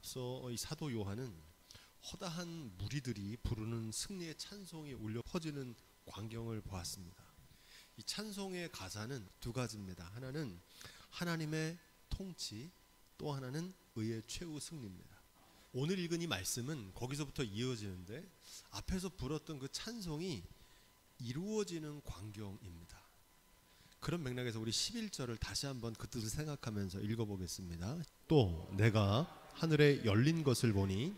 앞서 이 사도 요한은 허다한 무리들이 부르는 승리의 찬송이 울려 퍼지는 광경을 보았습니다. 이 찬송의 가사는 두 가지입니다. 하나는 하나님의 통치, 또 하나는 의의 최후 승리입니다. 오늘 읽은 이 말씀은 거기서부터 이어지는데 앞에서 불었던 그 찬송이 이루어지는 광경입니다. 그런 맥락에서 우리 11절을 다시 한번 그 뜻을 생각하면서 읽어보겠습니다. 또 내가 하늘에 열린 것을 보니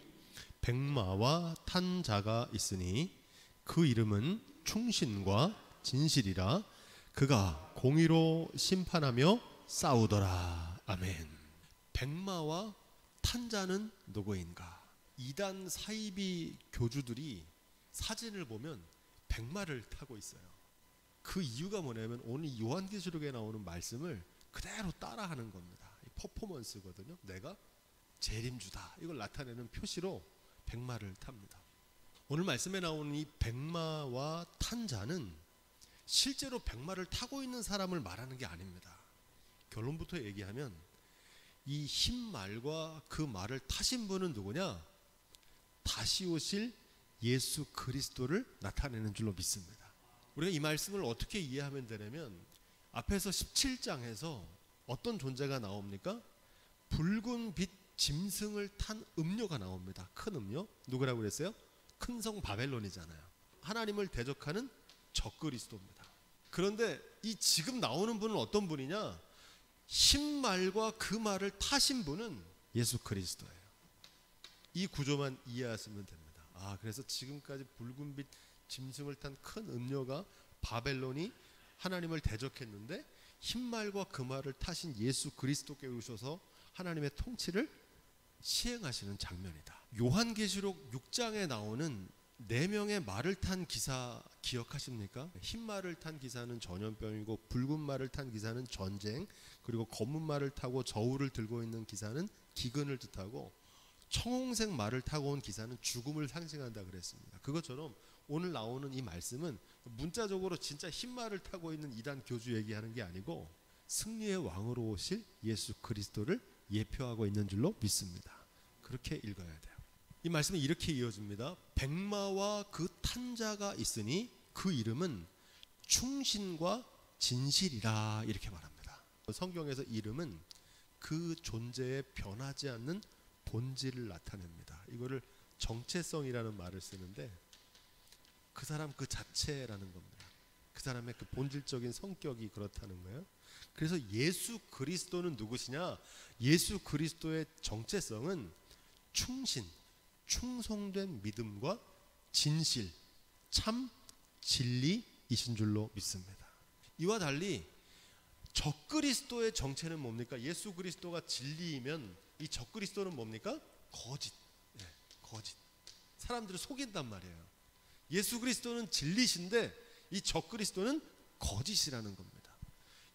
백마와 탄 자가 있으니 그 이름은 충신과 진실이라. 그가 공의로 심판하며 싸우더라. 아멘. 백마와 탄 자는 누구인가? 이단 사이비 교주들이 사진을 보면 백마를 타고 있어요. 그 이유가 뭐냐면 오늘 요한계시록에 나오는 말씀을 그대로 따라하는 겁니다. 퍼포먼스거든요. 내가 재림주다, 이걸 나타내는 표시로 백마를 탑니다. 오늘 말씀에 나오는 이 백마와 탄 자는 실제로 백마를 타고 있는 사람을 말하는 게 아닙니다. 결론부터 얘기하면 이 흰 말과 그 말을 타신 분은 누구냐? 다시 오실 예수 그리스도를 나타내는 줄로 믿습니다. 우리가 이 말씀을 어떻게 이해하면 되냐면 앞에서 17장에서 어떤 존재가 나옵니까? 붉은 빛 짐승을 탄 음료가 나옵니다. 큰 음료. 누구라고 그랬어요? 큰 성 바벨론이잖아요. 하나님을 대적하는 적그리스도입니다. 그런데 이 지금 나오는 분은 어떤 분이냐? 흰 말과 그 말을 타신 분은 예수 그리스도예요. 이 구조만 이해하시면 됩니다. 그래서 지금까지 붉은 빛 짐승을 탄 큰 음료가 바벨론이 하나님을 대적했는데 흰 말과 그 말을 타신 예수 그리스도께 오셔서 하나님의 통치를 시행하시는 장면이다. 요한계시록 6장에 나오는 4명의 말을 탄 기사 기억하십니까? 흰 말을 탄 기사는 전염병이고 붉은 말을 탄 기사는 전쟁, 그리고 검은 말을 타고 저울을 들고 있는 기사는 기근을 뜻하고 청홍색 말을 타고 온 기사는 죽음을 상징한다 그랬습니다. 그것처럼 오늘 나오는 이 말씀은 문자적으로 진짜 흰 말을 타고 있는 이단 교주 얘기하는 게 아니고 승리의 왕으로 오실 예수 그리스도를 예표하고 있는 줄로 믿습니다. 그렇게 읽어야 돼요. 이 말씀은 이렇게 이어집니다. 백마와 그 탄 자가 있으니 그 이름은 충신과 진실이라. 이렇게 말합니다. 성경에서 이름은 그 존재에 변하지 않는 본질을 나타냅니다. 이거를 정체성이라는 말을 쓰는데 그 사람 그 자체라는 겁니다. 그 사람의 그 본질적인 성격이 그렇다는 거예요. 그래서 예수 그리스도는 누구시냐? 예수 그리스도의 정체성은 충신, 충성된 믿음과 진실, 참 진리이신 줄로 믿습니다. 이와 달리 적그리스도의 정체는 뭡니까? 예수 그리스도가 진리이면 이 적그리스도는 뭡니까? 거짓. 거짓. 사람들을 속인단 말이에요. 예수 그리스도는 진리신데 이 적그리스도는 거짓이라는 겁니다.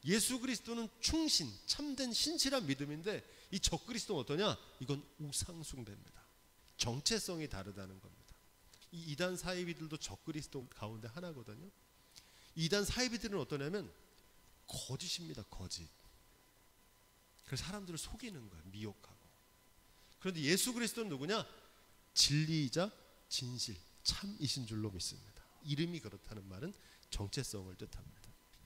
예수 그리스도는 충신, 참된 신실한 믿음인데 이 적그리스도는 어떠냐? 이건 우상 숭배입니다. 정체성이 다르다는 겁니다. 이 이단 사이비들도 적그리스도 가운데 하나거든요. 이단 사이비들은 어떠냐면 거짓입니다. 거짓. 그래서 사람들을 속이는 거예요. 미혹하고. 그런데 예수 그리스도는 누구냐? 진리이자 진실, 참이신 줄로 믿습니다. 이름이 그렇다는 말은 정체성을 뜻합니다.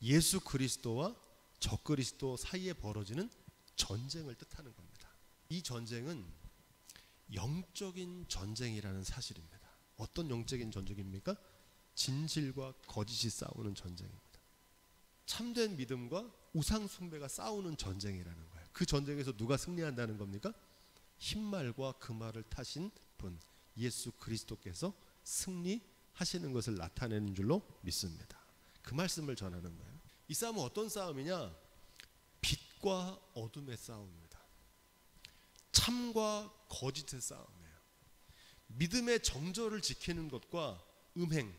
예수 그리스도와 적그리스도 사이에 벌어지는 전쟁을 뜻하는 겁니다. 이 전쟁은 영적인 전쟁이라는 사실입니다. 어떤 영적인 전쟁입니까? 진실과 거짓이 싸우는 전쟁입니다. 참된 믿음과 우상 숭배가 싸우는 전쟁이라는 거예요. 그 전쟁에서 누가 승리한다는 겁니까? 흰 말과 그 말을 타신 분 예수 그리스도께서 승리하시는 것을 나타내는 줄로 믿습니다. 그 말씀을 전하는 거예요. 이 싸움은 어떤 싸움이냐? 빛과 어둠의 싸움입니다. 참과 거짓의 싸움이에요. 믿음의 정절을 지키는 것과 음행,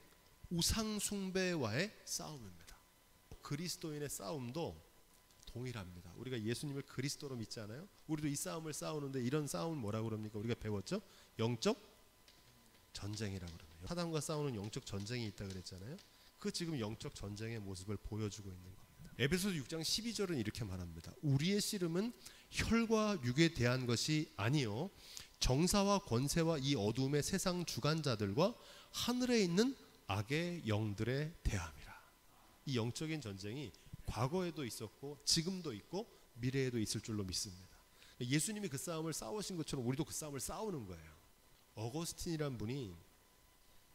우상 숭배와의 싸움입니다. 그리스도인의 싸움도 동일합니다. 우리가 예수님을 그리스도로 믿지 않아요? 우리도 이 싸움을 싸우는데 이런 싸움은 뭐라고 그럽니까? 우리가 배웠죠? 영적 전쟁이라고 그럽니다. 사단과 싸우는 영적 전쟁이 있다고 그랬잖아요. 그 지금 영적 전쟁의 모습을 보여주고 있는 겁니다. 에베소서 6장 12절은 이렇게 말합니다. 우리의 씨름은 혈과 육에 대한 것이 아니요 정사와 권세와 이 어둠의 세상 주관자들과 하늘에 있는 악의 영들에 대함이라. 이 영적인 전쟁이 과거에도 있었고 지금도 있고 미래에도 있을 줄로 믿습니다. 예수님이 그 싸움을 싸우신 것처럼 우리도 그 싸움을 싸우는 거예요. 어거스틴이란 분이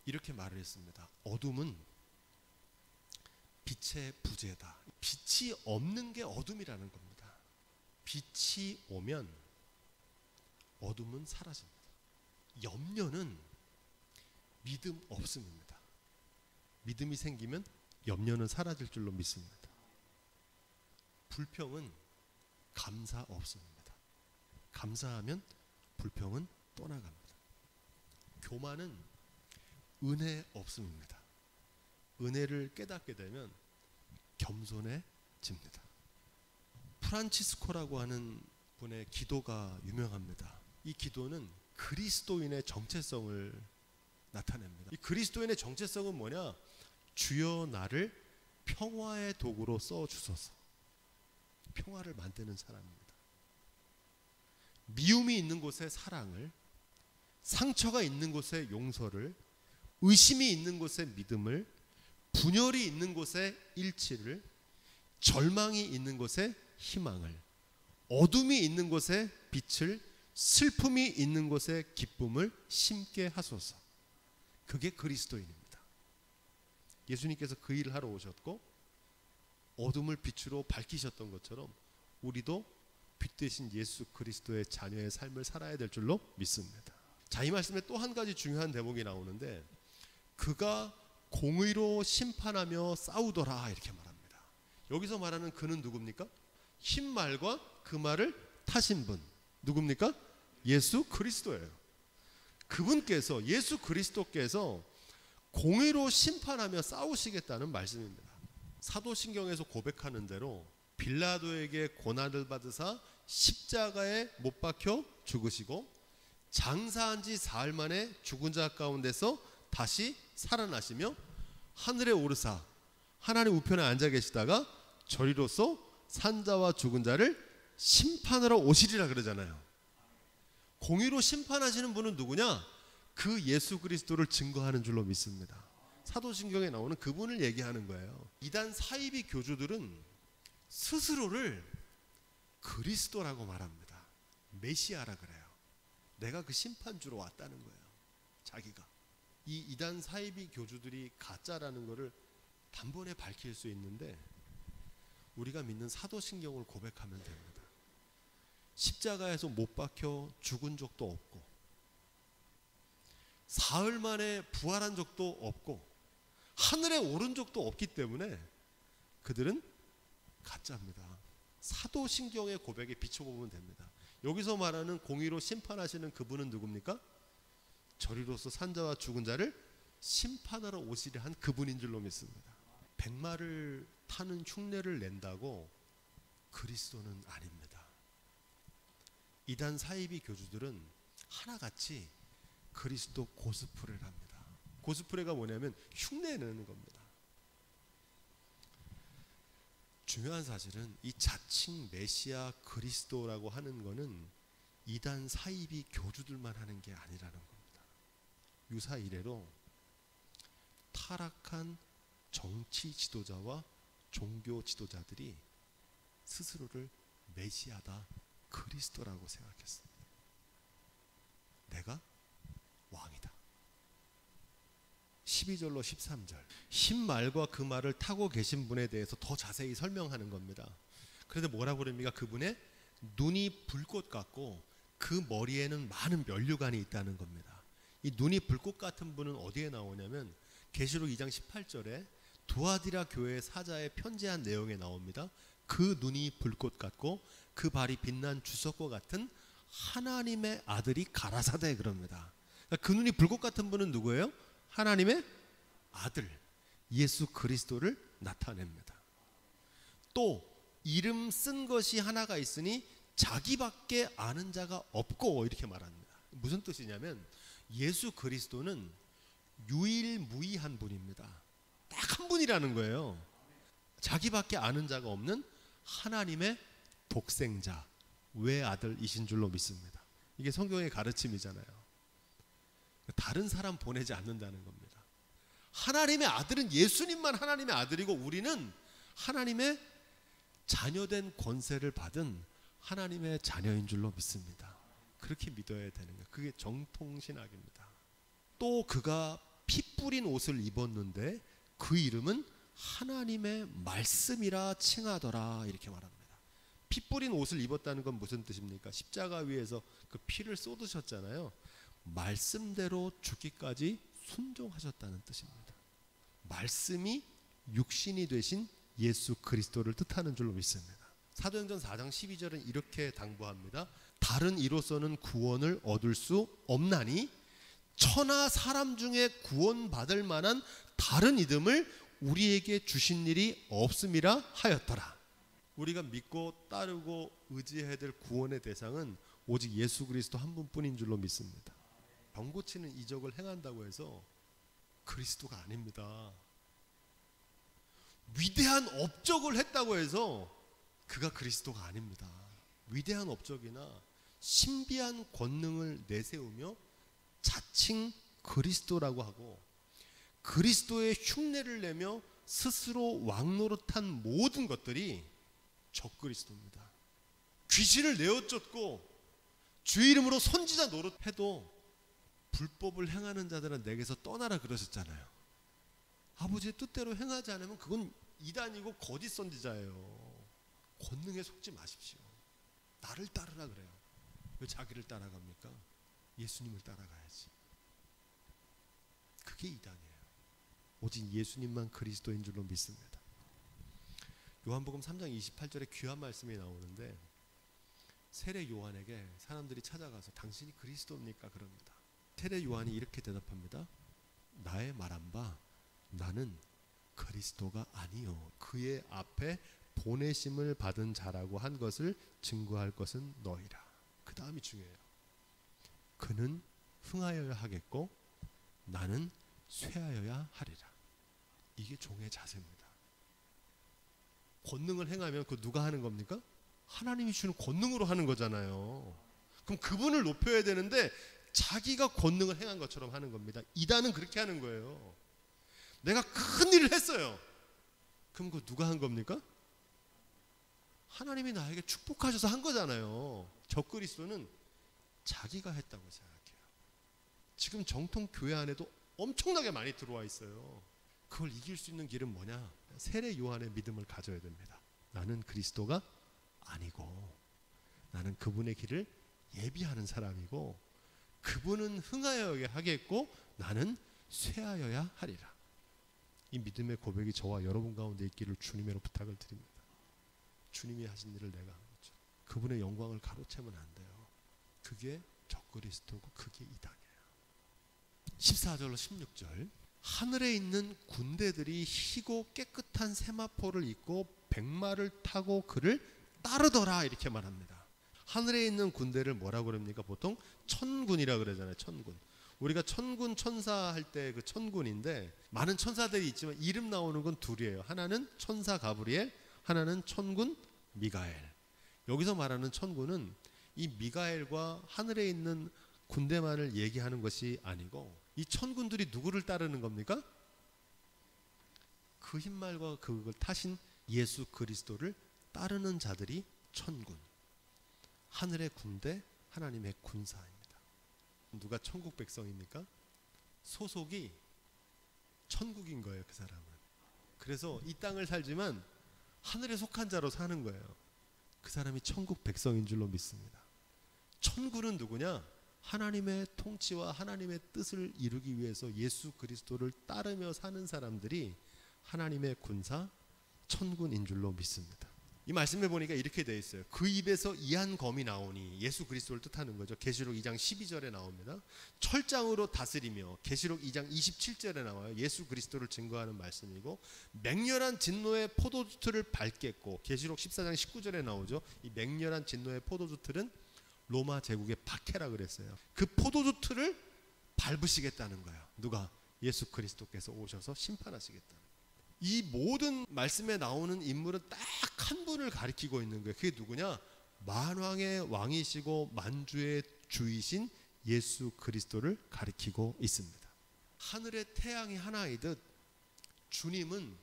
이렇게 말을 했습니다. 어둠은 빛의 부재다. 빛이 없는 게 어둠이라는 겁니다. 빛이 오면 어둠은 사라집니다. 염려는 믿음 없음입니다. 믿음이 생기면 염려는 사라질 줄로 믿습니다. 불평은 감사 없음입니다. 감사하면 불평은 떠나갑니다. 교만은 은혜 없음입니다. 은혜를 깨닫게 되면 겸손해집니다. 프란치스코라고 하는 분의 기도가 유명합니다. 이 기도는 그리스도인의 정체성을 나타냅니다. 이 그리스도인의 정체성은 뭐냐? 주여 나를 평화의 도구로 써주소서. 평화를 만드는 사람입니다. 미움이 있는 곳에 사랑을, 상처가 있는 곳에 용서를, 의심이 있는 곳에 믿음을, 분열이 있는 곳에 일치를, 절망이 있는 곳에 희망을, 어둠이 있는 곳에 빛을, 슬픔이 있는 곳에 기쁨을 심게 하소서. 그게 그리스도인입니다. 예수님께서 그 일을 하러 오셨고 어둠을 빛으로 밝히셨던 것처럼 우리도 빛 대신 예수 그리스도의 자녀의 삶을 살아야 될 줄로 믿습니다. 자, 이 말씀에 또 한 가지 중요한 대목이 나오는데, 그가 공의로 심판하며 싸우더라 이렇게 말합니다. 여기서 말하는 그는 누굽니까? 흰 말과 그 말을 타신 분 누굽니까? 예수 그리스도예요. 그분께서, 예수 그리스도께서 공의로 심판하며 싸우시겠다는 말씀입니다. 사도신경에서 고백하는 대로 빌라도에게 고난을 받으사 십자가에 못 박혀 죽으시고 장사한 지 사흘 만에 죽은 자 가운데서 다시 살아나시며 하늘에 오르사 하나님 우편에 앉아 계시다가 저리로서 산자와 죽은 자를 심판하러 오시리라 그러잖아요. 공의로 심판하시는 분은 누구냐? 그 예수 그리스도를 증거하는 줄로 믿습니다. 사도신경에 나오는 그분을 얘기하는 거예요. 이단 사이비 교주들은 스스로를 그리스도라고 말합니다. 메시아라 그래요. 내가 그 심판주로 왔다는 거예요. 자기가. 이 이단 사이비 교주들이 가짜라는 것을 단번에 밝힐 수 있는데 우리가 믿는 사도신경을 고백하면 됩니다. 십자가에서 못 박혀 죽은 적도 없고 사흘 만에 부활한 적도 없고 하늘에 오른 적도 없기 때문에 그들은 가짜입니다. 사도신경의 고백에 비춰보면 됩니다. 여기서 말하는 공의로 심판하시는 그분은 누굽니까? 저리로서 산자와 죽은 자를 심판하러 오시려 한 그분인 줄로 믿습니다. 백마를 타는 흉내를 낸다고 그리스도는 아닙니다. 이단 사이비 교주들은 하나같이 그리스도 고스프레를 합니다. 고스프레가 뭐냐면 흉내내는 겁니다. 중요한 사실은 이 자칭 메시아 그리스도라고 하는 거는 이단 사이비 교주들만 하는 게 아니라는 겁니다. 유사 이래로 타락한 정치 지도자와 종교 지도자들이 스스로를 메시아다, 그리스도라고 생각했습니다. 내가 왕이다. 12절로 13절 흰 말과 그 말을 타고 계신 분에 대해서 더 자세히 설명하는 겁니다. 그런데 뭐라고 그럽니까? 그분의 눈이 불꽃 같고 그 머리에는 많은 면류관이 있다는 겁니다. 이 눈이 불꽃 같은 분은 어디에 나오냐면 계시록 2장 18절에 두아디라 교회 사자에 편지한 내용에 나옵니다. 그 눈이 불꽃 같고 그 발이 빛난 주석과 같은 하나님의 아들이 가라사대 그럽니다. 그 눈이 불꽃 같은 분은 누구예요? 하나님의 아들 예수 그리스도를 나타냅니다. 또 이름 쓴 것이 하나가 있으니 자기밖에 아는 자가 없고 이렇게 말합니다. 무슨 뜻이냐면 예수 그리스도는 유일무이한 분입니다. 딱 한 분이라는 거예요. 자기밖에 아는 자가 없는 하나님의 독생자 외아들이신 줄로 믿습니다. 이게 성경의 가르침이잖아요. 다른 사람 보내지 않는다는 겁니다. 하나님의 아들은 예수님만 하나님의 아들이고 우리는 하나님의 자녀된 권세를 받은 하나님의 자녀인 줄로 믿습니다. 그렇게 믿어야 되는 거예요. 그게 정통신학입니다. 또 그가 피 뿌린 옷을 입었는데 그 이름은 하나님의 말씀이라 칭하더라 이렇게 말합니다. 피 뿌린 옷을 입었다는 건 무슨 뜻입니까? 십자가 위에서 그 피를 쏟으셨잖아요. 말씀대로 죽기까지 순종하셨다는 뜻입니다. 말씀이 육신이 되신 예수 그리스도를 뜻하는 줄로 믿습니다. 사도행전 4장 12절은 이렇게 당부합니다. 다른 이로서는 구원을 얻을 수 없나니 천하 사람 중에 구원받을 만한 다른 이름을 우리에게 주신 일이 없음이라 하였더라. 우리가 믿고 따르고 의지해야 될 구원의 대상은 오직 예수 그리스도 한 분뿐인 줄로 믿습니다. 병 고치는 이적을 행한다고 해서 그리스도가 아닙니다. 위대한 업적을 했다고 해서 그가 그리스도가 아닙니다. 위대한 업적이나 신비한 권능을 내세우며 자칭 그리스도라고 하고 그리스도의 흉내를 내며 스스로 왕노릇한 모든 것들이 적그리스도입니다. 귀신을 내어쫓고 주의 이름으로 선지자 노릇해도 불법을 행하는 자들은 내게서 떠나라 그러셨잖아요. 아버지의 뜻대로 행하지 않으면 그건 이단이고 거짓 선지자예요. 권능에 속지 마십시오. 나를 따르라 그래요. 왜 자기를 따라갑니까? 예수님을 따라가야지. 그게 이단이에요. 오직 예수님만 그리스도인 줄로 믿습니다. 요한복음 3장 28절에 귀한 말씀이 나오는데 세례 요한에게 사람들이 찾아가서 당신이 그리스도입니까? 그럽니다. 세례 요한이 이렇게 대답합니다. 나의 말한 바 나는 그리스도가 아니요 그의 앞에 보내심을 받은 자라고 한 것을 증거할 것은 너희라. 그 다음이 중요해요. 그는 흥하여야 하겠고 나는 쇠하여야 하리라. 이게 종의 자세입니다. 권능을 행하면 그 누가 하는 겁니까? 하나님이 주는 권능으로 하는 거잖아요. 그럼 그분을 높여야 되는데 자기가 권능을 행한 것처럼 하는 겁니다. 이단은 그렇게 하는 거예요. 내가 큰 일을 했어요. 그럼 그거 누가 한 겁니까? 하나님이 나에게 축복하셔서 한 거잖아요. 적그리스도는 자기가 했다고 생각해요. 지금 정통 교회 안에도 엄청나게 많이 들어와 있어요. 그걸 이길 수 있는 길은 뭐냐? 세례 요한의 믿음을 가져야 됩니다. 나는 그리스도가 아니고 나는 그분의 길을 예비하는 사람이고 그분은 흥하여야 하겠고 나는 쇠하여야 하리라. 이 믿음의 고백이 저와 여러분 가운데 있기를 주님으로 부탁을 드립니다. 주님이 하신 일을 내가 한 거죠. 그분의 영광을 가로채면 안 돼요. 그게 적그리스도고 그게 이단이에요. 14절로 16절 하늘에 있는 군대들이 희고 깨끗한 세마포를 입고 백마를 타고 그를 따르더라 이렇게 말합니다. 하늘에 있는 군대를 뭐라고 그럽니까? 보통 천군이라 그러잖아요. 천군. 우리가 천군 천사 할 때 그 천군인데 많은 천사들이 있지만 이름 나오는 건 둘이에요. 하나는 천사 가브리엘, 하나는 천군 미가엘. 여기서 말하는 천군은 이 미가엘과 하늘에 있는 군대만을 얘기하는 것이 아니고 이 천군들이 누구를 따르는 겁니까? 그 흰말과 그걸 타신 예수 그리스도를 따르는 자들이 천군. 하늘의 군대, 하나님의 군사입니다. 누가 천국 백성입니까? 소속이 천국인 거예요. 그 사람은. 그래서 이 땅을 살지만 하늘에 속한 자로 사는 거예요. 그 사람이 천국 백성인 줄로 믿습니다. 천군은 누구냐? 하나님의 통치와 하나님의 뜻을 이루기 위해서 예수 그리스도를 따르며 사는 사람들이 하나님의 군사 천군인 줄로 믿습니다. 이 말씀에 보니까 이렇게 되어 있어요. 그 입에서 이한 검이 나오니 예수 그리스도를 뜻하는 거죠. 계시록 2장 12절에 나옵니다. 철장으로 다스리며 계시록 2장 27절에 나와요. 예수 그리스도를 증거하는 말씀이고 맹렬한 진노의 포도주 틀을 밟겠고 계시록 14장 19절에 나오죠. 이 맹렬한 진노의 포도주 틀은 로마 제국의 박해라 그랬어요. 그 포도주 틀을 밟으시겠다는 거예요. 누가? 예수 그리스도께서 오셔서 심판하시겠다는 거예요. 이 모든 말씀에 나오는 인물은 딱 한 분을 가리키고 있는 거예요. 그게 누구냐? 만왕의 왕이시고 만주의 주이신 예수 그리스도를 가리키고 있습니다. 하늘의 태양이 하나이듯 주님은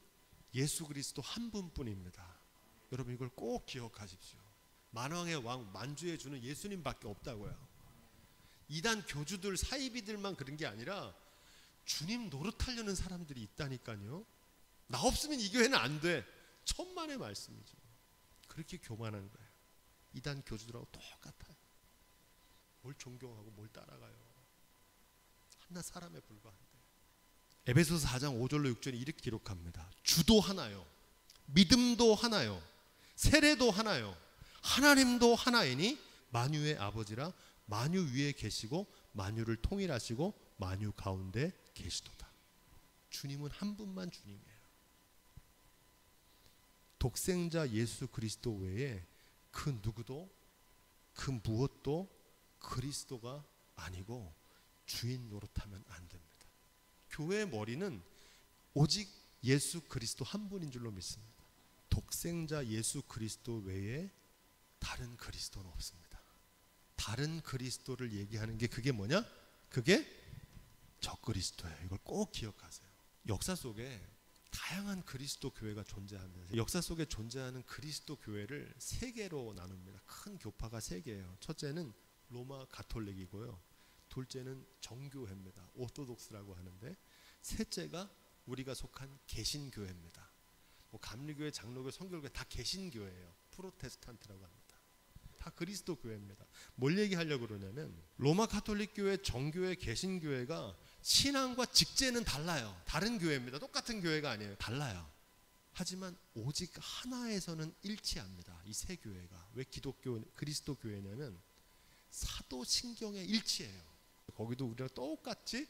예수 그리스도 한 분뿐입니다. 여러분 이걸 꼭 기억하십시오. 만왕의 왕 만주의 주는 예수님밖에 없다고요. 이단 교주들 사이비들만 그런 게 아니라 주님 노릇하려는 사람들이 있다니까요. 나 없으면 이 교회는 안 돼. 천만의 말씀이죠. 그렇게 교만한 거예요. 이단 교주들하고 똑같아요. 뭘 존경하고 뭘 따라가요. 한낱 사람에 불과한데. 에베소서 4장 5절로 6절에 이렇게 기록합니다. 주도 하나요, 믿음도 하나요, 세례도 하나요, 하나님도 하나이니 만유의 아버지라 만유 위에 계시고 만유를 통일하시고 만유 가운데 계시도다. 주님은 한 분만 주님이에요. 독생자 예수 그리스도 외에 그 누구도 그 무엇도 그리스도가 아니고 주인 노릇하면 안 됩니다. 교회의 머리는 오직 예수 그리스도 한 분인 줄로 믿습니다. 독생자 예수 그리스도 외에 다른 그리스도는 없습니다. 다른 그리스도를 얘기하는 게 그게 뭐냐? 그게 적그리스도예요. 이걸 꼭 기억하세요. 역사 속에 다양한 그리스도 교회가 존재합니다. 역사 속에 존재하는 그리스도 교회를 세 개로 나눕니다. 큰 교파가 세 개예요. 첫째는 로마 가톨릭이고요. 둘째는 정교회입니다. 오토독스라고 하는데, 셋째가 우리가 속한 개신교회입니다. 뭐 감리교회, 장로교회, 성결교회 다 개신교회예요. 프로테스탄트라고 합니다. 다 그리스도 교회입니다. 뭘 얘기하려고 그러냐면 로마 가톨릭 교회, 정교회, 개신교회가 신앙과 직제는 달라요. 다른 교회입니다. 똑같은 교회가 아니에요. 달라요. 하지만 오직 하나에서는 일치합니다. 이 세 교회가. 왜 기독교, 그리스도 교회냐면 사도신경에 일치해요. 거기도 우리랑 똑같이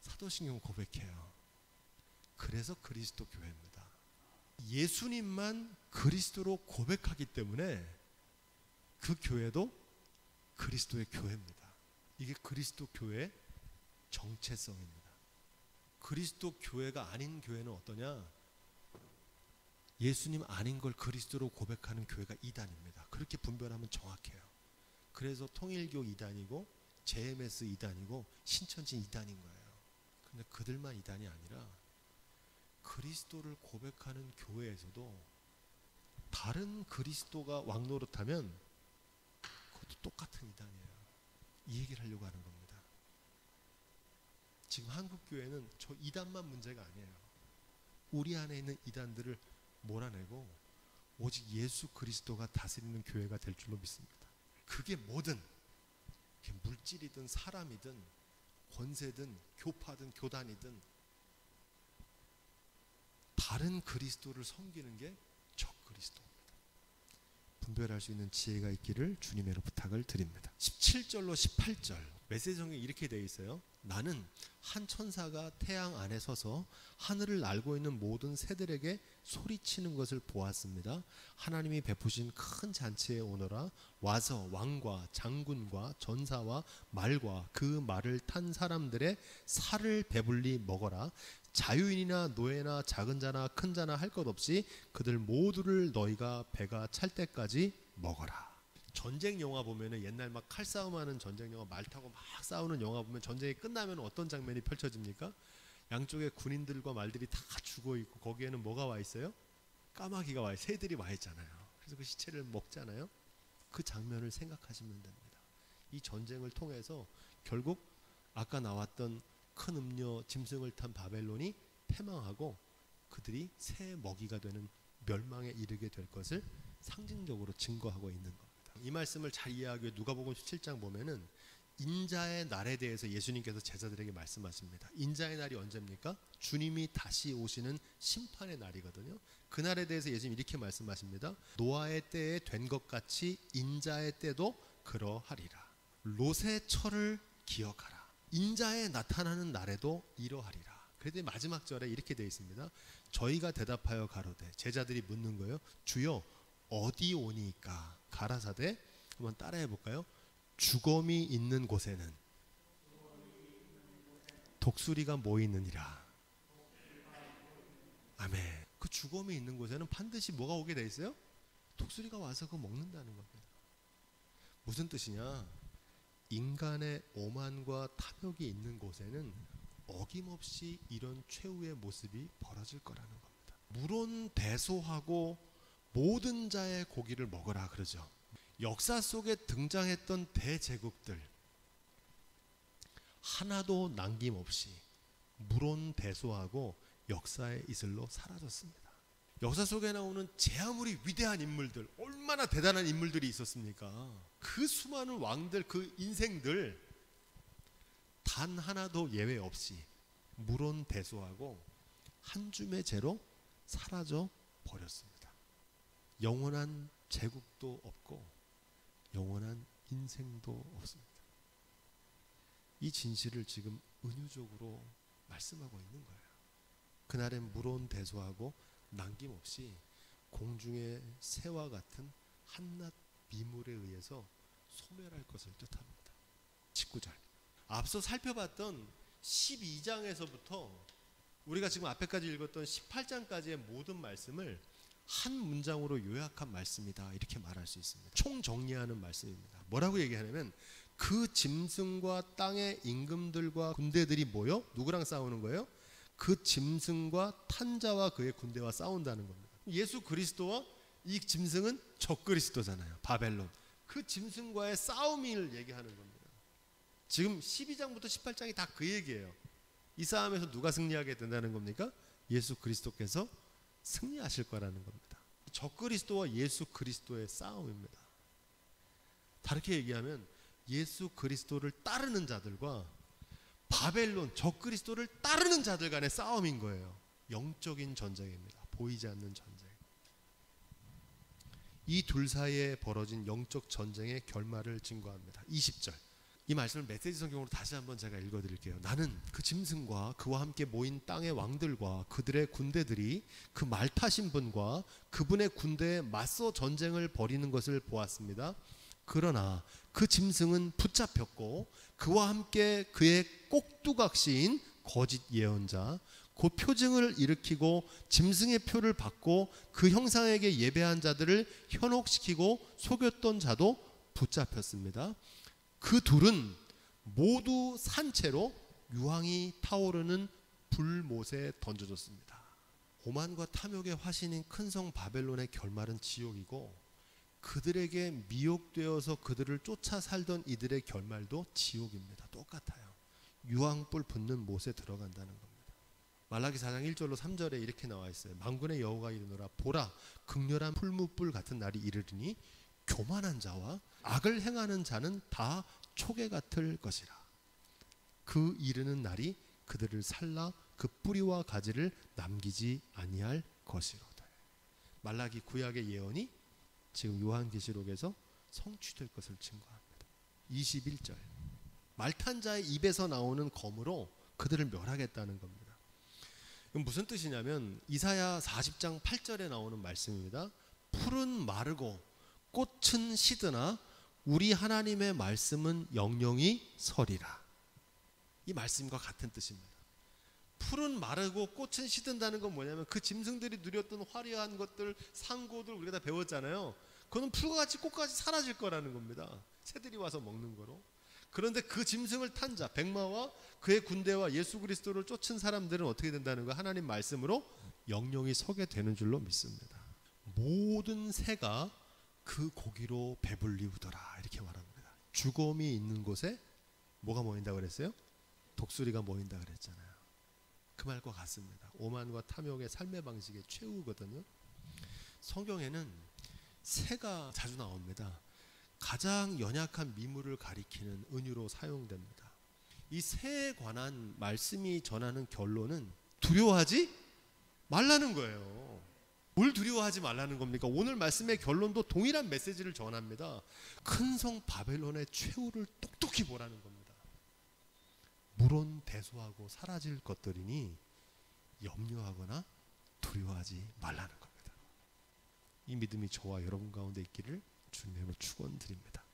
사도신경 고백해요. 그래서 그리스도 교회입니다. 예수님만 그리스도로 고백하기 때문에 그 교회도 그리스도의 교회입니다. 이게 그리스도 교회의 정체성입니다. 그리스도 교회가 아닌 교회는 어떠냐? 예수님 아닌 걸 그리스도로 고백하는 교회가 이단입니다. 그렇게 분별하면 정확해요. 그래서 통일교 이단이고 JMS 이단이고 신천지 이단인 거예요. 근데 그들만 이단이 아니라 그리스도를 고백하는 교회에서도 다른 그리스도가 왕노릇하면 그것도 똑같은 이단이에요. 이 얘기를 하려고 하는 겁니다. 지금 한국 교회는 저 이단만 문제가 아니에요. 우리 안에 있는 이단들을 몰아내고 오직 예수 그리스도가 다스리는 교회가 될 줄로 믿습니다. 그게 뭐든, 물질이든 사람이든 권세든 교파든 교단이든 다른 그리스도를 섬기는 게 적그리스도입니다. 분별할 수 있는 지혜가 있기를 주님으로 부탁을 드립니다. 17절로 18절 메시지 성경에 이렇게 되어 있어요. 나는 한 천사가 태양 안에 서서 하늘을 날고 있는 모든 새들에게 소리치는 것을 보았습니다. 하나님이 베푸신 큰 잔치에 오너라. 와서 왕과 장군과 전사와 말과 그 말을 탄 사람들의 살을 배불리 먹어라. 자유인이나 노예나 작은 자나 큰 자나 할 것 없이 그들 모두를 너희가 배가 찰 때까지 먹어라. 전쟁 영화 보면은 옛날 막 칼싸움하는 전쟁 영화, 말 타고 막 싸우는 영화 보면 전쟁이 끝나면 어떤 장면이 펼쳐집니까? 양쪽에 군인들과 말들이 다 죽어 있고 거기에는 뭐가 와 있어요? 까마귀가 와 있어요. 새들이 와 있잖아요. 그래서 그 시체를 먹잖아요. 그 장면을 생각하시면 됩니다. 이 전쟁을 통해서 결국 아까 나왔던 큰 음료 짐승을 탄 바벨론이 패망하고 그들이 새 먹이가 되는 멸망에 이르게 될 것을 상징적으로 증거하고 있는 겁니다. 이 말씀을 잘 이해하기 위해 누가복음 17장 보면은 인자의 날에 대해서 예수님께서 제자들에게 말씀하십니다. 인자의 날이 언제입니까? 주님이 다시 오시는 심판의 날이거든요. 그 날에 대해서 예수님이 이렇게 말씀하십니다. 노아의 때에 된 것 같이 인자의 때도 그러하리라. 롯의 철을 기억하라. 인자에 나타나는 날에도 이러하리라. 그런데 마지막 절에 이렇게 되어 있습니다. 저희가 대답하여 가로되, 제자들이 묻는 거예요. 주여 어디 오니까? 가라사대, 한번 따라해 볼까요? 주검이 있는 곳에는 독수리가 모이느니라. 아멘. 그 주검이 있는 곳에는 반드시 뭐가 오게 돼 있어요? 독수리가 와서 그거 먹는다는 겁니다. 무슨 뜻이냐? 인간의 오만과 탐욕이 있는 곳에는 어김없이 이런 최후의 모습이 벌어질 거라는 겁니다. 물론대소하고 모든 자의 고기를 먹으라 그러죠. 역사 속에 등장했던 대제국들 하나도 남김없이 물론대소하고 역사의 이슬로 사라졌습니다. 역사 속에 나오는 제 아무리 위대한 인물들, 얼마나 대단한 인물들이 있었습니까? 그 수많은 왕들, 그 인생들 단 하나도 예외 없이 물론대소하고 한 줌의 재로 사라져 버렸습니다. 영원한 제국도 없고 영원한 인생도 없습니다. 이 진실을 지금 은유적으로 말씀하고 있는 거예요. 그날엔 물론대소하고 남김없이 공중의 새와 같은 한낱 미물에 의해서 소멸할 것을 뜻합니다. 19절. 앞서 살펴봤던 12장에서부터 우리가 지금 앞에까지 읽었던 18장까지의 모든 말씀을 한 문장으로 요약한 말씀이다, 이렇게 말할 수 있습니다. 총정리하는 말씀입니다. 뭐라고 얘기하냐면 그 짐승과 땅의 임금들과 군대들이 모여 누구랑 싸우는 거예요? 그 짐승과 탄자와 그의 군대와 싸운다는 겁니다. 예수 그리스도와 이 짐승은 적그리스도잖아요. 바벨론. 그 짐승과의 싸움을 얘기하는 겁니다. 지금 12장부터 18장이 다 그 얘기예요. 이 싸움에서 누가 승리하게 된다는 겁니까? 예수 그리스도께서 승리하실 거라는 겁니다. 적그리스도와 예수 그리스도의 싸움입니다. 다르게 얘기하면 예수 그리스도를 따르는 자들과 바벨론 적그리스도를 따르는 자들 간의 싸움인 거예요. 영적인 전쟁입니다. 보이지 않는 전쟁. 이 둘 사이에 벌어진 영적 전쟁의 결말을 증거합니다. 20절. 이 말씀을 메시지 성경으로 다시 한번 제가 읽어드릴게요. 나는 그 짐승과 그와 함께 모인 땅의 왕들과 그들의 군대들이 그 말 타신 분과 그분의 군대에 맞서 전쟁을 벌이는 것을 보았습니다. 그러나 그 짐승은 붙잡혔고 그와 함께 그의 꼭두각시인 거짓 예언자, 그 표징을 일으키고 짐승의 표를 받고 그 형상에게 예배한 자들을 현혹시키고 속였던 자도 붙잡혔습니다. 그 둘은 모두 산채로 유황이 타오르는 불못에 던져졌습니다. 오만과 탐욕의 화신인 큰 성 바벨론의 결말은 지옥이고 그들에게 미혹되어서 그들을 쫓아 살던 이들의 결말도 지옥입니다. 똑같아요. 유황불 붙는 못에 들어간다는 겁니다. 말라기 4장 1절로 3절에 이렇게 나와 있어요. 만군의 여호와가 이르노라, 보라, 극렬한 풀무불 같은 날이 이르리니 교만한 자와 악을 행하는 자는 다 초계 같을 것이라. 그 이르는 날이 그들을 살라 그 뿌리와 가지를 남기지 아니할 것이로다. 말라기 구약의 예언이 지금 요한계시록에서 성취될 것을 증거합니다. 21절. 말탄 자의 입에서 나오는 검으로 그들을 멸하겠다는 겁니다. 이건 무슨 뜻이냐면 이사야 40장 8절에 나오는 말씀입니다. 풀은 마르고 꽃은 시드나 우리 하나님의 말씀은 영영이 서리라. 이 말씀과 같은 뜻입니다. 풀은 마르고 꽃은 시든다는 건 뭐냐면 그 짐승들이 누렸던 화려한 것들, 상고들 우리가 다 배웠잖아요. 그거는 풀과 같이 꽃과 같이 사라질 거라는 겁니다. 새들이 와서 먹는 거로. 그런데 그 짐승을 탄 자, 백마와 그의 군대와 예수 그리스도를 쫓은 사람들은 어떻게 된다는 거예요? 하나님 말씀으로 영영이 서게 되는 줄로 믿습니다. 모든 새가 그 고기로 배불리우더라, 이렇게 말합니다. 죽음이 있는 곳에 뭐가 모인다 그랬어요? 독수리가 모인다 그랬잖아요. 그 말과 같습니다. 오만과 탐욕의 삶의 방식의 최후거든요. 성경에는 새가 자주 나옵니다. 가장 연약한 미물을 가리키는 은유로 사용됩니다. 이 새에 관한 말씀이 전하는 결론은 두려워하지 말라는 거예요. 뭘 두려워하지 말라는 겁니까? 오늘 말씀의 결론도 동일한 메시지를 전합니다. 큰 성 바벨론의 최후를 똑똑히 보라는 겁니다. 물론 대소하고 사라질 것들이니 염려하거나 두려워하지 말라는 겁니다. 이 믿음이 저와 여러분 가운데 있기를 주님으로 축원드립니다.